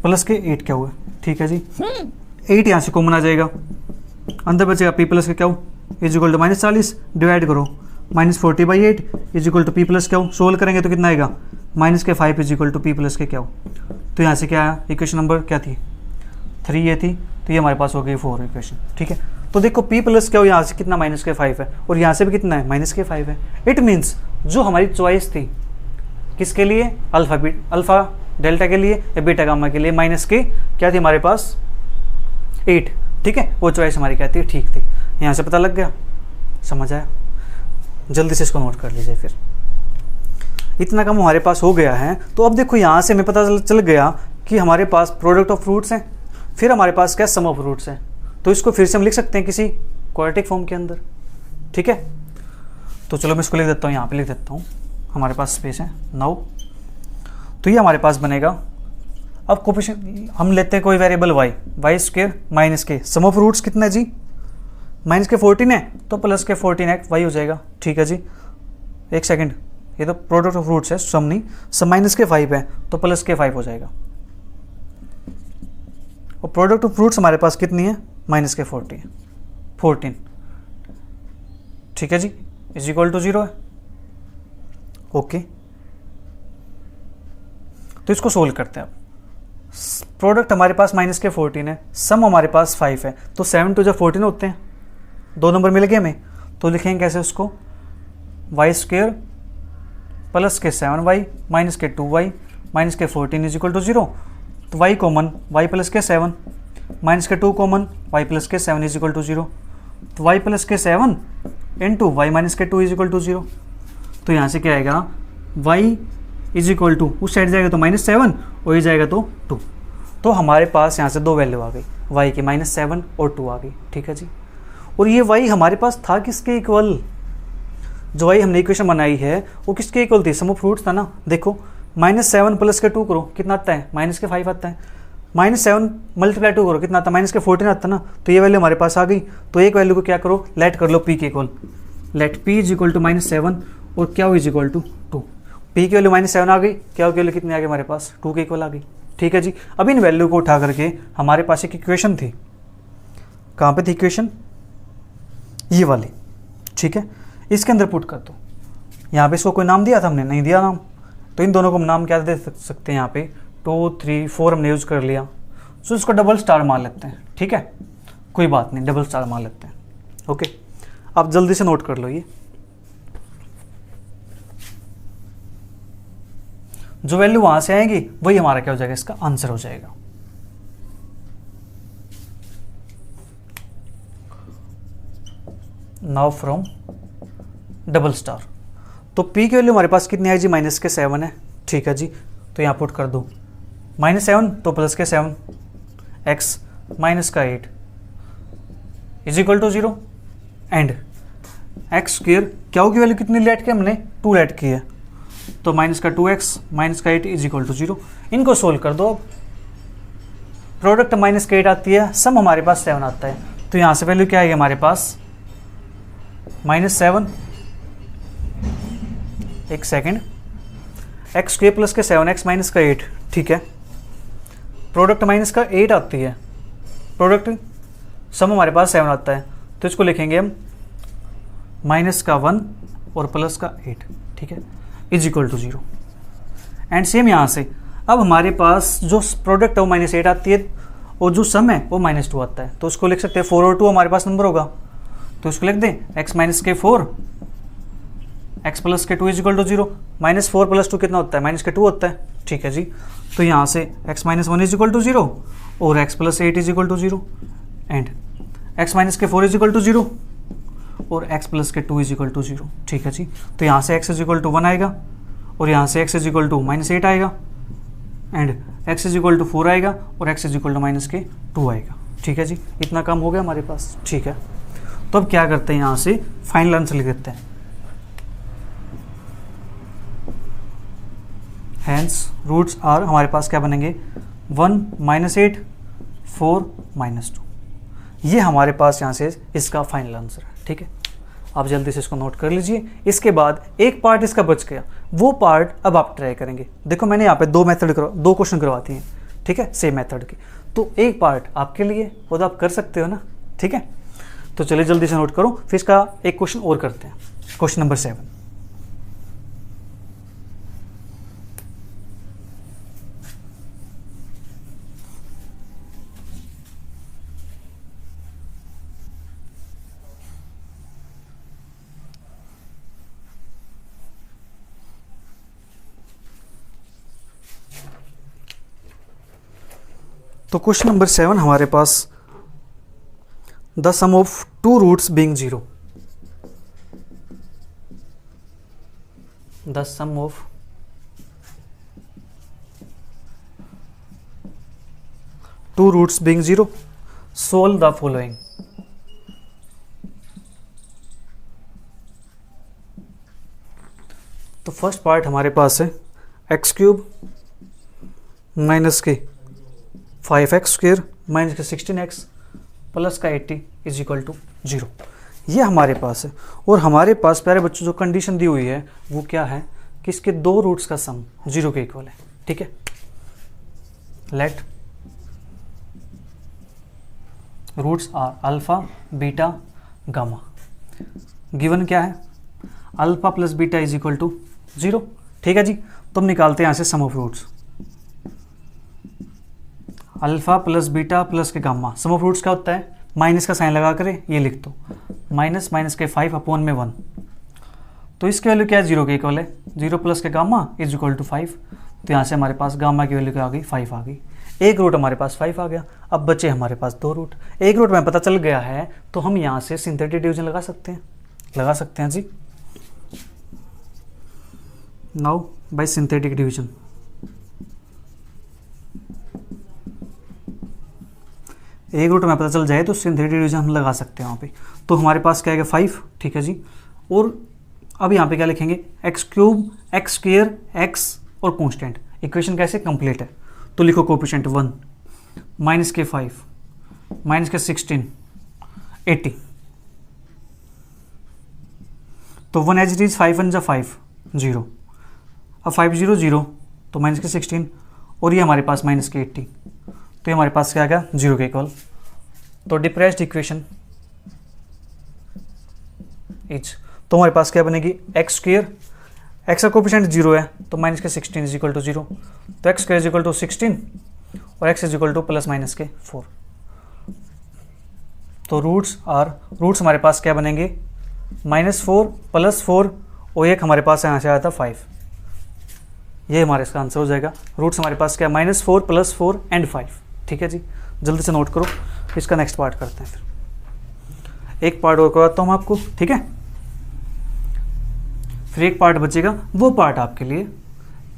A: प्लस के 8 क्या हुआ, ठीक है जी। 8 यहाँ से कॉमन आ जाएगा, अंदर बचेगा p प्लस के क्या हो is equal to minus 40, divide करो minus 40/8 is equal to p plus क्या हो, सोल्व करेंगे तो कितना आएगा, माइनस के 5 is equal to p plus के क्या हो। तो यहाँ से क्या आया, इक्वेशन नंबर क्या थी 3 ये थी, तो ये हमारे पास हो गई 4 इक्वेशन, ठीक है। तो देखो p प्लस क्या हो, यहाँ से कितना माइनस के 5 है, और यहाँ से भी कितना है, माइनस के 5 है। इट मीन्स जो हमारी चॉइस थी किसके लिए, अल्फा डेल्टा के लिए या बीटा गामा के लिए, माइनस के क्या थी हमारे पास 8, ठीक है, वो चॉइस हमारी क्या थी, ठीक थी। यहाँ से पता लग गया, समझ आया, जल्दी से इसको नोट कर लीजिए। फिर इतना कम हमारे पास हो गया है। तो अब देखो यहाँ से हमें पता चल गया कि हमारे पास प्रोडक्ट ऑफ फ्रूट्स हैं, फिर हमारे पास क्या सम ऑफ फ्रूट्स हैं। तो इसको फिर से हम लिख सकते हैं किसी क्वाड्रेटिक फॉर्म के अंदर, ठीक है। तो चलो मैं इसको लिख देता हूँ, यहाँ पे लिख देता हूँ, हमारे पास स्पेस है 9। तो ये हमारे पास बनेगा, अब कोफिशिएंट हम लेते हैं कोई वेरिएबल वाई स्क्वायर माइनस के, सम ऑफ रूट्स कितना है जी, माइनस के 14 है, तो प्लस के 14 वाई हो जाएगा, ठीक है जी। एक सेकंड, ये तो प्रोडक्ट ऑफ रूट्स है, सम नहीं, सम माइनस के 5 है तो प्लस के 5 हो जाएगा, और प्रोडक्ट ऑफ फ्रूट्स हमारे पास कितनी है, माइनस के 14, ठीक है जी, इज इक्वल टू 0 है, ओके। तो इसको सोल्व करते हैं। अब प्रोडक्ट हमारे पास माइनस के 14 है, सम हमारे पास 5 है, तो 7 टू 14 होते हैं, 2 नंबर मिल गए हमें। तो लिखेंगे कैसे उसको, वाई स्क्वेयर प्लस के 7y माइनस के 2y माइनस के 14 इज इक्वल टू 0। तो y कॉमन, y प्लस के 7 माइनस के 2 कॉमन, y प्लस के 7 इज इक्वल टू 0। तो y प्लस के 7 इंटू वाई माइनस के 2 इज इक्वल टू 0। तो यहाँ से क्या आएगा, y इज इक्वल टू, उस साइड जाएगा तो -7 और ये जाएगा तो 2। तो हमारे पास यहाँ से 2 वैल्यू आ गई, y की -7 और 2 आ गई, ठीक है जी। और ये y हमारे पास था किसके इक्वल, जो y हमने इक्वेशन बनाई है वो किसके इक्वल थी, सम ऑफ फ्रूट्स था ना। देखो -7 प्लस के 2 करो कितना आता है, माइनस के 5 आता है, -7 मल्टीप्लाई 2 करो कितना आता है, माइनस के 14 आता है ना। तो ये वैल्यू हमारे पास आ गई। तो एक वैल्यू को क्या करो, लेट कर लो p के equal, let p is equal to -7 और क्या इज इक्वल टू 2। p की वैल्यू -7 आ गई, क्या की वैल्यू कितनी आ गई हमारे पास, 2 के इक्वल आ गई, ठीक है जी। अब इन वैल्यू को उठा करके हमारे पास एक इक्वेशन थी, कहाँ पे थी इक्वेशन, ये वाली, ठीक है, इसके अंदर पुट कर दो। यहाँ पे इसको कोई नाम दिया था हमने, नहीं दिया नाम, तो इन दोनों को हम नाम क्या दे सकते हैं, यहाँ पे 2 3 4 हमने यूज कर लिया, सो इसको डबल स्टार मान लेते हैं, ठीक है, कोई बात नहीं, डबल स्टार मान लेते हैं, ओके। आप जल्दी से नोट कर लो, ये जो वैल्यू वहां से आएगी वही हमारा क्या हो जाएगा, इसका आंसर हो जाएगा। नाउ फ्रॉम डबल स्टार, तो p की वैल्यू हमारे पास कितनी है जी, -7 है, ठीक है जी। तो यहाँ पुट कर दो, -7 तो प्लस के 7 x माइनस का 8 is equal to 0 and x square, क्या की वैल्यू कितनी लेट की हमने, 2 लेट की है, तो माइनस का 2x माइनस का 8 इज इक्वल टू 0। इनको सोल्व कर दो। प्रोडक्ट -8 आती है, सम हमारे पास 7 आता है, तो यहाँ से वैल्यू क्या आएगी हमारे पास -7, एक सेकेंड, एक्स स्क्वेयर प्लस के 7x माइनस का 8, ठीक है। प्रोडक्ट माइनस का 8 आती है, प्रोडक्ट सम हमारे पास 7 आता है, तो इसको लिखेंगे हम माइनस का 1 और प्लस का 8, ठीक है, is equal to 0। And same यहाँ से अब हमारे पास जो प्रोडक्ट है वो -8 आती है और जो सम है वो -2 आता है, तो उसको लिख सकते हैं 4 और 2 हमारे पास नंबर होगा, तो इसको लिख दें x माइनस के 4 x प्लस के 2 इज इक्वल टू 0। -4 + 2 कितना होता है, -2 होता है, ठीक है जी। तो यहाँ से x minus 1 is equal to 0 और x plus 8 is equal to 0 and x minus के 4 इज इक्वल टू 0 और x प्लस के 2 इज इक्वल टू 0, ठीक है जी। तो यहाँ से x इज इक्वल टू 1 आएगा और यहाँ से x इज इक्वल टू -8 आएगा and x is equal to 4 आएगा और x इज इक्वल टू -2 आएगा, ठीक है जी। इतना काम हो गया हमारे पास, ठीक है। तो अब क्या करते हैं, यहाँ से फाइनल आंसर लिख देते हैं। हैंस रूट्स आर हमारे पास क्या बनेंगे 1 -8 4 -2, ये हमारे पास यहाँ से इसका फाइनल आंसर है, ठीक है। आप जल्दी से इसको नोट कर लीजिए। इसके बाद एक पार्ट इसका बच गया, वो पार्ट अब आप ट्राई करेंगे। देखो मैंने यहाँ पे दो क्वेश्चन करवाती हैं, ठीक है, सेम मेथड के, तो एक पार्ट आपके लिए वो तो आप कर सकते हो ना, ठीक है। तो चलिए जल्दी से नोट करो, फिर इसका एक क्वेश्चन और करते हैं, क्वेश्चन नंबर 7। तो क्वेश्चन नंबर 7 हमारे पास the sum of 2 roots being 0, the sum of 2 roots being 0, solve the following. तो फर्स्ट पार्ट हमारे पास है x³ माइनस के 5x² माइनस के 16x प्लस का 80 इज इक्वल टू 0, ये हमारे पास है। और हमारे पास प्यारे बच्चों जो कंडीशन दी हुई है वो क्या है कि इसके 2 रूट्स का सम 0 के इक्वल है, ठीक है। Let roots are alpha beta gamma, given क्या है alpha plus beta is equal to 0, ठीक है जी। तो हम निकालते हैं यहाँ से sum of roots, alpha plus beta plus के गामा। सम ऑफ रूट्स क्या होता है, माइनस का साइन लगा कर ये लिख दो, माइनस के 5 अपॉन में 1, तो इसकी वैल्यू क्या है 0 के इक्वल है, 0 प्लस के गामा इज इक्वल टू 5। तो यहाँ से हमारे पास गामा की वैल्यू क्या आ गई 5 आ गई, एक रूट हमारे पास 5 आ गया। अब बचे हमारे पास 2 रूट, एक रूट में पता चल गया है तो हम यहाँ से सिंथेटिक डिवीजन लगा सकते हैं जी। नाउ बाय सिंथेटिक डिवीजन, एक रूट में पता चल जाए तो सिंथेटिक डिवीजन हम लगा सकते हैं वहाँ पे। तो हमारे पास क्या आएगा 5, ठीक है जी। और अब यहाँ पे क्या लिखेंगे x³ x² x और कांस्टेंट, इक्वेशन कैसे कंप्लीट है, तो लिखो कोएफिशिएंट 1 माइनस के 5 माइनस के 16 80, तो 1 एज इट इज 5 1 जा 5 0, अब 5 0 0 तो माइनस के 16 और ये हमारे पास माइनस के 80, तो ये हमारे पास क्या आ गया 0 के इक्वल। तो डिप्रेस्ड इक्वेशन इज, तो हमारे पास क्या बनेगी x² x का कोएफिशिएंट 0 है तो माइनस के 16 इज इक्वल टू 0, तो x² इज इक्वल टू 16 और x is equal to plus minus के 4। तो रूट्स हमारे पास क्या बनेंगे -4 + 4 और एक हमारे पास यहाँ से आया था 5, ये हमारे इसका आंसर हो जाएगा। रूट्स हमारे पास क्या -4 + 4 एंड 5, ठीक है जी। जल्दी से नोट करो, इसका नेक्स्ट पार्ट करते हैं, फिर एक पार्ट और करवाता हूँ आपको, ठीक है। फिर एक पार्ट बचेगा, वो पार्ट आपके लिए,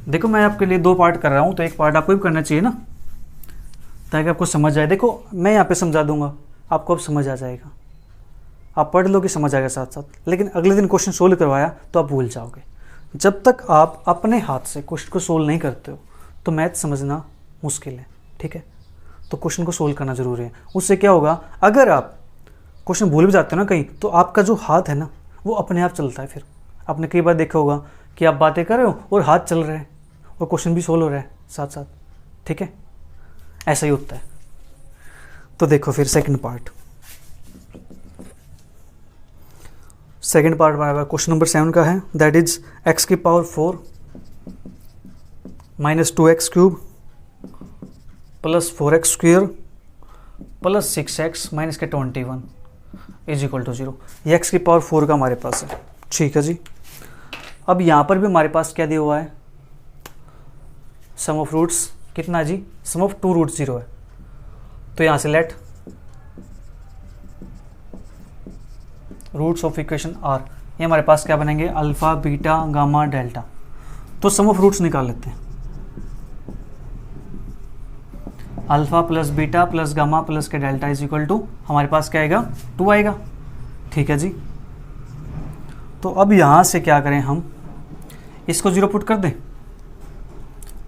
A: देखो मैं आपके लिए 2 पार्ट कर रहा हूँ तो एक पार्ट आपको भी करना चाहिए ना, ताकि आपको समझ आए। देखो मैं यहाँ पे समझा दूंगा, आपको अब समझ आ जाएगा, आप पढ़ लोगे समझ आएगा साथ साथ, लेकिन अगले दिन क्वेश्चन सोल्व करवाया तो आप भूल जाओगे। जब तक आप अपने हाथ से क्वेश्चन को सोल्व नहीं करते हो तो मैथ समझना मुश्किल है, ठीक है। तो क्वेश्चन को सोल्व करना ज़रूरी है। उससे क्या होगा, अगर आप क्वेश्चन भूल भी जाते हो ना कहीं, तो आपका जो हाथ है ना वो अपने आप चलता है। फिर आपने कई बार देखा होगा कि आप बातें कर रहे हो और हाथ चल रहे हैं और क्वेश्चन भी सोल्व हो रहा है साथ साथ, ठीक है, ऐसा ही होता है। तो देखो फिर सेकंड पार्ट हमारा क्वेश्चन नंबर 7 का है, दैट इज x की power 4 minus 2x cube plus 4x square plus 6x minus के 21 इज इक्वल टू 0। ये x की पावर 4 का हमारे पास है, ठीक है जी। अब यहाँ पर भी हमारे पास क्या दिया हुआ है, सम ऑफ रूट्स कितना जी, सम ऑफ 2 रूट 0 है। तो यहाँ से let roots of equation are, ये हमारे पास क्या बनेंगे, अल्फा बीटा गामा डेल्टा। तो सम ऑफ रूट्स निकाल लेते हैं, alpha plus beta plus gamma plus के डेल्टा इज इक्वल टू हमारे पास क्या आएगा, 2 आएगा, ठीक है जी। तो अब यहाँ से क्या करें हम, इसको 0 पुट कर दें,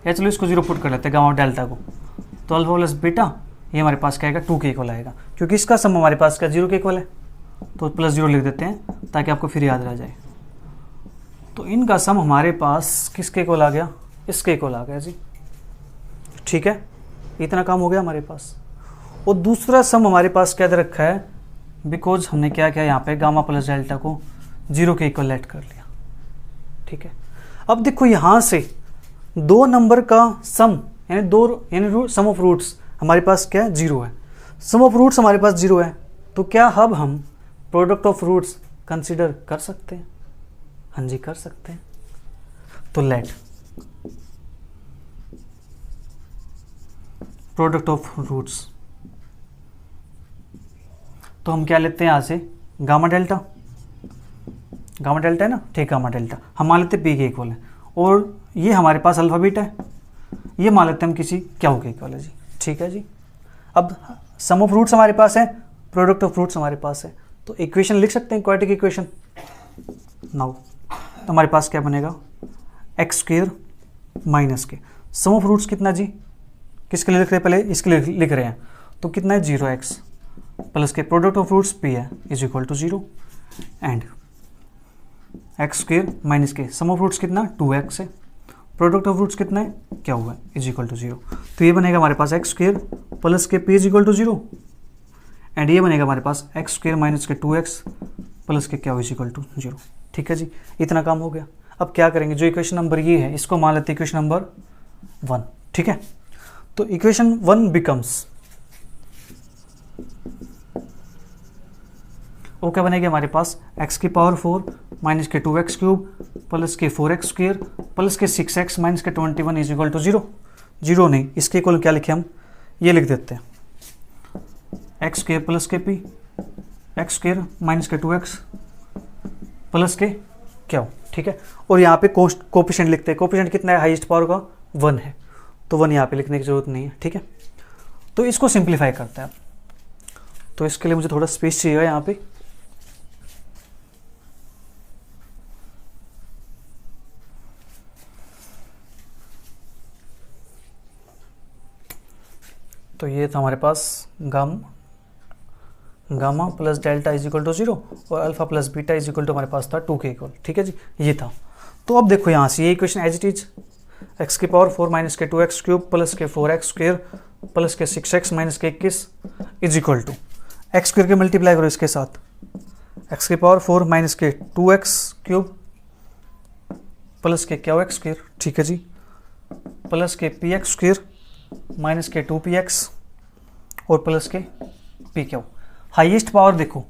A: या चलो इसको 0 पुट कर लेते हैं गामा डेल्टा को। तो अल्फा प्लस बीटा ये हमारे पास क्या आएगा, 2 के इक्वल आएगा, क्योंकि इसका सम हमारे पास क्या 0 के इक्वल है, तो प्लस 0 लिख देते हैं ताकि आपको फिर याद रह जाए। तो इनका सम हमारे पास किसके इक्वल आ गया, इसके इक्वल आ गया जी, ठीक है, इतना काम हो गया हमारे पास। और दूसरा सम हमारे पास क्या दे रखा है, बिकॉज हमने क्या किया यहाँ पे गामा प्लस डेल्टा को 0 के इक्वल लेट कर लिया, ठीक है। अब देखो यहाँ से 2 नंबर का सम यानी सम ऑफ रूट्स हमारे पास क्या है, 0 है। सम ऑफ रूट्स हमारे पास 0 है, तो क्या अब हम प्रोडक्ट ऑफ रूट्स कंसीडर कर सकते हैं, हाँ जी कर सकते हैं। तो लेट प्रोडक्ट ऑफ रूट्स, तो हम क्या लेते हैं यहाँ से, गामा डेल्टा है ना, ठीक, गामा डेल्टा हम मान लेते हैं पी के इक्वल है, और ये हमारे पास अल्फा बीटा है, ये मान लेते हैं हम किसी क्यू के इक्वल है जी, ठीक है जी। अब सम ऑफ रूट्स हमारे पास है, प्रोडक्ट ऑफ रूट्स हमारे पास है, तो इक्वेशन लिख सकते हैं, क्वाड्रेटिक इक्वेशन नाउ। तो हमारे पास क्या बनेगा, एक्स स्क्वायर माइनस के सम ऑफ रूट्स कितना जी, किसके लिए लिख रहे हैं, पहले इसके लिए लिख रहे हैं, तो कितना है 0x प्लस के प्रोडक्ट ऑफ रूट्स p है is equal to 0 and x square minus के सम ऑफ रूट्स कितना 2x है, प्रोडक्ट ऑफ रूट्स कितना है क्या हुआ इज इक्वल टू 0। तो ये बनेगा हमारे पास एक्स स्क्वायर प्लस के p is equal to 0 and ये बनेगा हमारे पास एक्स स्क्वायर माइनस के 2x प्लस के क्या इज इक्वल टू 0, ठीक है जी। इतना काम हो गया। अब क्या करेंगे, जो इक्वेशन नंबर ये है इसको मान लेते हैं इक्वेशन नंबर 1, ठीक है। तो इक्वेशन 1 बिकम्स, वो क्या बनेगा हमारे पास, x की पावर 4 माइनस के 2x क्यूब प्लस के 4x स्क्वेयर प्लस के 6x माइनस के 21 इज इक्वल टू 0 नहीं, इसके इक्वल क्या लिखे हम, ये लिख देते हैं एक्स स्क्वेयर प्लस के p एक्स स्क्वेयर माइनस के 2x प्लस के क्या, ठीक है। और यहाँ पे कोफिशिएंट लिखते हैं, कोफिशिएंट कितना है, हाईएस्ट पावर का 1 है, तो 1 यहाँ पे लिखने की जरूरत नहीं है, ठीक है। तो इसको सिंप्लीफाई करते हैं, तो इसके लिए मुझे थोड़ा स्पेस चाहिए यहाँ पे। तो ये था हमारे पास gamma plus delta is equal to 0 और alpha plus beta is equal to हमारे पास था 2 के इक्वल, ठीक है जी, ये था। तो अब देखो यहाँ से ये equation as it is, x की पावर 4 माइनस के 2x क्यूब प्लस के 4x स्क्वेयर प्लस के 6x माइनस के 21 is equal to x square के मल्टीप्लाई करो इसके साथ, एक्स की पावर 4 माइनस के 2x क्यूब प्लस के क्या एक्स स्क्वेयर, ठीक है जी, प्लस के px स्क्वेयर माइनस के 2px और प्लस के पी क्यू। हाईएस्ट पावर देखो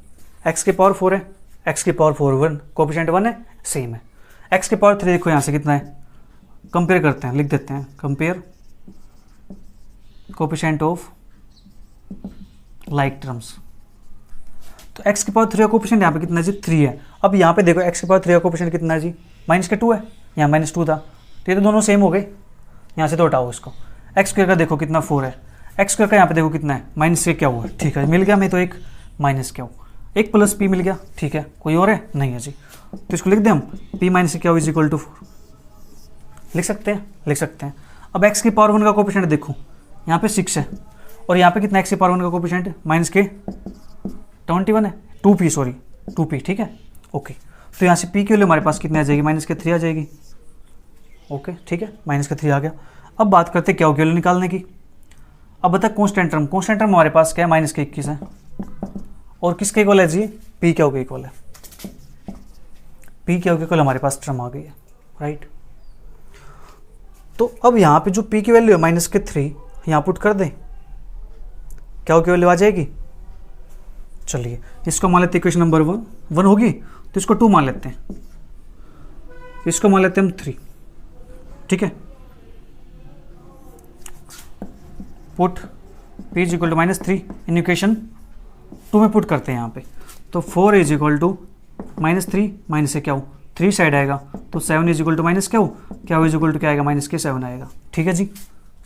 A: x की पावर 4 है, x की पावर 4 1, कोफिशिएंट 1 है, सेम है। x की पावर 3 देखो यहाँ से कितना है, कंपेयर करते हैं, लिख देते हैं compare coefficient of like terms. तो x की पावर 3 का कोफिशिएंट यहाँ पे कितना है जी, 3 है। अब यहाँ पे देखो x की पावर 3 का कोफिशिएंट कितना है जी, माइनस के 2 है, यहाँ माइनस 2 था, तो ये तो दोनों सेम हो गए, यहाँ से तो हटाओ इसको। एक्स स्क्वायर का देखो कितना 4 है, एक्स स्क्वायर का यहाँ पे देखो कितना है, माइनस के क्या हुआ, ठीक है, मिल गया हमें तो एक माइनस क्या हो, एक प्लस पी मिल गया, ठीक है, कोई और है नहीं है जी, तो इसको लिख दें हम पी माइनस क्या इज इक्वल टू 4, लिख सकते हैं। अब एक्स की पावर 1 का कोफिशिएंट देखो यहाँ पे 6 है और यहाँ पे कितना एक्स की पावर 1 का कोफिशिएंट माइनस के 21 है, 2p सॉरी 2p, ठीक है ओके। तो यहाँ से p की वैल्यू हमारे पास कितनी आ जाएगी, -3 आ जाएगी, ओके ठीक है, -3 आ गया। अब बात करते क्या हो वैल्यू निकालने की। अब बता कॉन्स्टेंट टर्म हमारे पास क्या है, -21 है, और किसके इक्वल है जी, p क्या के इक्वल है, p क्या के इक्वल हमारे पास टर्म आ गई है, राइट। तो अब यहाँ पे जो p की वैल्यू है -3 यहाँ पुट कर दें, क्या की वैल्यू आ जाएगी। चलिए इसको मान लेते हैं इक्वेशन नंबर 1 होगी, तो इसको 2 मान लेते हैं, इसको मान लेते हैं हम 3, ठीक है। Put p is equal to -3 in equation 2 में पुट करते हैं यहाँ पे, तो 4 इज इक्वल टू -3 माइनस से क्या हो 3 साइड आएगा, तो 7 इज इक्वल टू माइनस क्या हो इज इक्वल टू क्या आएगा, -7 आएगा, ठीक है जी,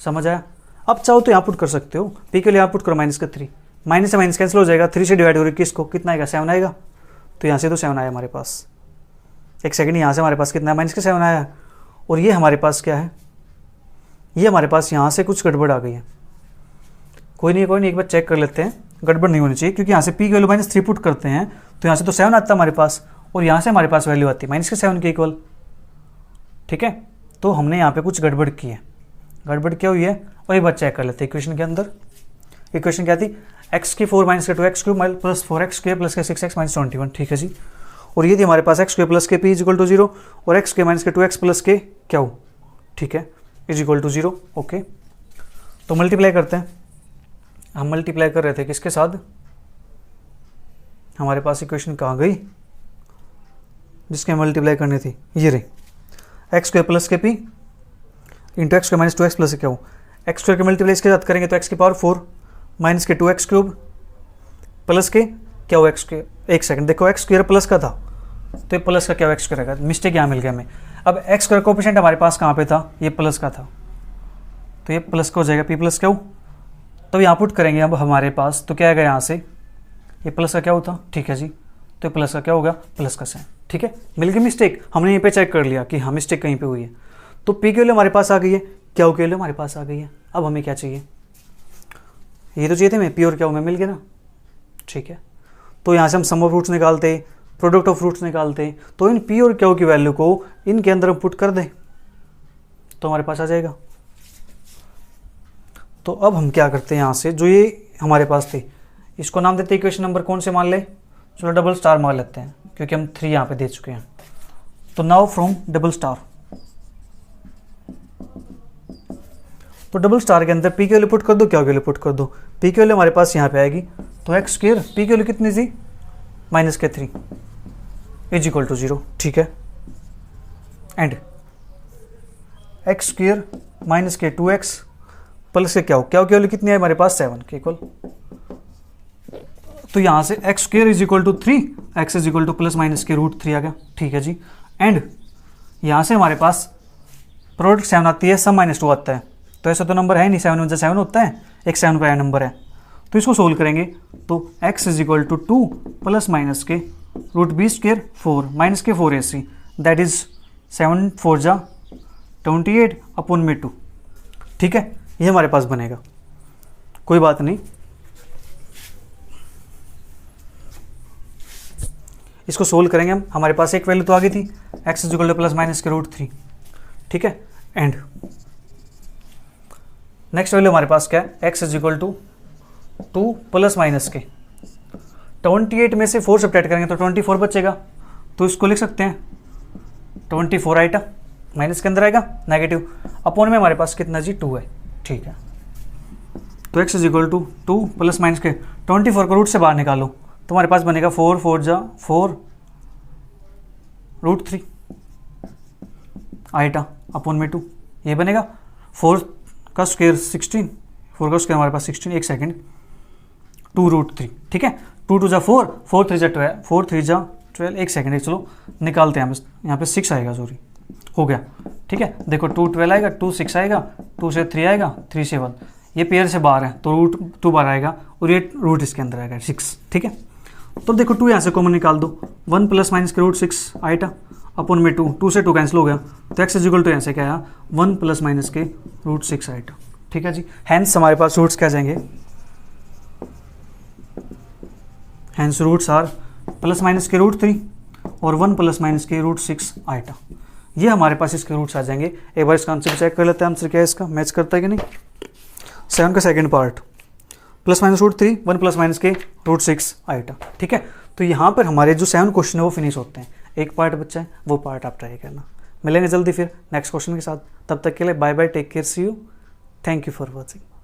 A: समझ आया। अब चाहो तो यहाँ पुट कर सकते हो, p के लिए यहाँ पुट करो -3, माइनस से माइनस कैंसिल हो जाएगा, 3 से डिवाइड हो रही किसको, कितना आएगा 7 आएगा, तो यहाँ से तो 7 आया हमारे पास, एक सेकंड, यहाँ से हमारे पास कितना है -7 आया, और ये हमारे पास क्या है, ये हमारे पास यहाँ से कुछ गड़बड़ आ गई है, कोई नहीं एक बार चेक कर लेते हैं, गड़बड़ नहीं होनी चाहिए, क्योंकि यहाँ से p की वैल्यू -3 पुट करते हैं तो यहाँ से तो 7 आता है हमारे पास, और यहाँ से हमारे पास वैल्यू आती है -7 के इक्वल, ठीक है। तो हमने यहाँ पे कुछ गड़बड़ की है, गड़बड़ क्या हुई है, और एक बार चेक कर लेते हैं इक्वेशन के अंदर। इक्वेशन क्या थी, x³ - 2x³ plus 4x² plus 6x - 21, ठीक है जी। और ये थी हमारे पास x² plus k p is equal to 0 और x² - 2x प्लस k क्या हो, ठीक है, इज इक्वल टू 0, ओके। तो मल्टीप्लाई करते हैं, हम मल्टीप्लाई कर रहे थे किसके साथ, हमारे पास इक्वेशन कहाँ गई जिसके मल्टीप्लाई करनी थी, ये रही, x² प्लस के P into x² - 2x plus क्या हो, x² के मल्टीप्लाई इसके साथ करेंगे तो x की पावर 4 माइनस के 2x³ प्लस के क्या हो x², एक सेकंड देखो x² प्लस का था, तो ये प्लस का क्या हो x² का, मिस्टेक यहाँ मिल गया हमें। अब x² कोएफिशिएंट हमारे पास कहाँ पे था, ये प्लस का था, तो ये प्लस का हो जाएगा p प्लस क्या हो, तो यहाँ पुट करेंगे अब हमारे पास, तो क्या आएगा यहाँ से, ये प्लस का क्या होता, ठीक है जी, तो प्लस का क्या होगा, प्लस का साइन, ठीक है, मिल गई मिस्टेक, हमने यहीं पे चेक कर लिया कि हाँ मिस्टेक कहीं पे हुई है। तो p की वैल्यू हमारे पास आ गई है, क्या की वैल्यू हमारे पास आ गई है। अब हमें क्या चाहिए, ये तो चाहिए थे हमें p और क्या हमें मिल गया ना, ठीक है। तो यहाँ से हम सम ऑफ फ्रूट्स निकालते, प्रोडक्ट ऑफ फ्रूट्स निकालते, तो इन p और क्या की वैल्यू को इनके अंदर हम पुट कर दें तो हमारे पास आ जाएगा। तो अब हम क्या करते हैं, यहाँ से जो ये हमारे पास थे इसको नाम देते हैं इक्वेशन नंबर कौन से मान ले, चलो डबल स्टार मान लेते हैं, क्योंकि हम 3 यहाँ पे दे चुके हैं। तो नाउ फ्रॉम डबल स्टार, तो डबल स्टार के अंदर p की वैल्यू पुट कर दो, क्या वैल्यू पुट कर दो, p की वैल्यू हमारे पास यहाँ पे आएगी, तो x² p की वैल्यू कितनी थी -3 इज इक्वल टू 0, ठीक है, एंड x² माइनस के 2x प्लस के क्या की वैल्यू कितनी है हमारे पास 7 के इक्वल, तो यहाँ से x² is equal to 3, x is equal to plus minus के √3 आ गया, ठीक है जी। एंड यहाँ से हमारे पास प्रोडक्ट 7 आती है, सम -2 आता है, तो ऐसा तो नंबर है नहीं, 7 में 7 होता है, एक 7 का नंबर है, तो इसको सोल्व करेंगे तो x is equal to 2 plus minus के √b² 4 माइनस के 4ac, दैट इज 7 4 जा 28 अपॉन में 2, ठीक है, ये हमारे पास बनेगा, कोई बात नहीं। इसको सोल्व करेंगे हम, हमारे पास एक वैल्यू तो आ गई थी x is equal to plus minus के √3, ठीक है, एंड नेक्स्ट वैल्यू हमारे पास क्या है, x is equal to 2 plus minus के 28 में से 4 सब्ट्रैक्ट करेंगे तो 24 बचेगा, तो इसको लिख सकते हैं 24 आइटा माइनस के अंदर आएगा नेगेटिव, अपॉन में हमारे पास कितना जी 2 है, ठीक है। तो x is equal to 2 plus minus के 24 को रूट से बाहर निकालो तो हमारे पास बनेगा 4 4 जा 4 √3 आइटा अपॉन में 2, ये बनेगा 4 का स्क्वायर 16, 4 का स्क्वायर हमारे पास 16, एक सेकेंड 2 √3, ठीक है, 2 2 जा 4 4 3 जा 12 4 3 जा 12, एक सेकेंड चलो निकालते हैं, यहाँ पे 6 आएगा, सॉरी हो गया, ठीक है, देखो 2 12 आएगा, 2 6 आएगा, 2 से 3 आएगा, 3 से 1, ये पेयर से बाहर है तो √2 बाहर आएगा और ये रूट इसके अंदर आएगा 6, ठीक है। तो देखो 2 यहाँ से कॉमन निकाल दो, 1 प्लस माइनस के √6 आइटा अपॉन में 2 से 2 कैंसिल हो गया, तो x इज इक्वल टू यहाँ से क्या आया 1 प्लस माइनस के √6 आइटा, ठीक है जी। हैंस हमारे पास रूट्स क्या जाएंगे, hence roots are plus minus के रूट 3 और 1 प्लस माइनस के रूट 6 आइटा। ये हमारे पास इसके रूट्स आ जाएंगे। एक बार इसका आंसर चेक कर लेते हैं, आंसर क्या है इसका, मैच करता है कि नहीं। 7 का second part plus minus root 3 1 plus minus के रूट 6 आइटा। ठीक है, तो यहाँ पर हमारे जो 7 क्वेश्चन है वो फिनिश होते हैं। एक पार्ट बच्चा है, वो पार्ट आप ट्राई करना। मिलेंगे जल्दी फिर नेक्स्ट क्वेश्चन के साथ, तब तक के लिए bye bye, take care, see you, thank you for watching.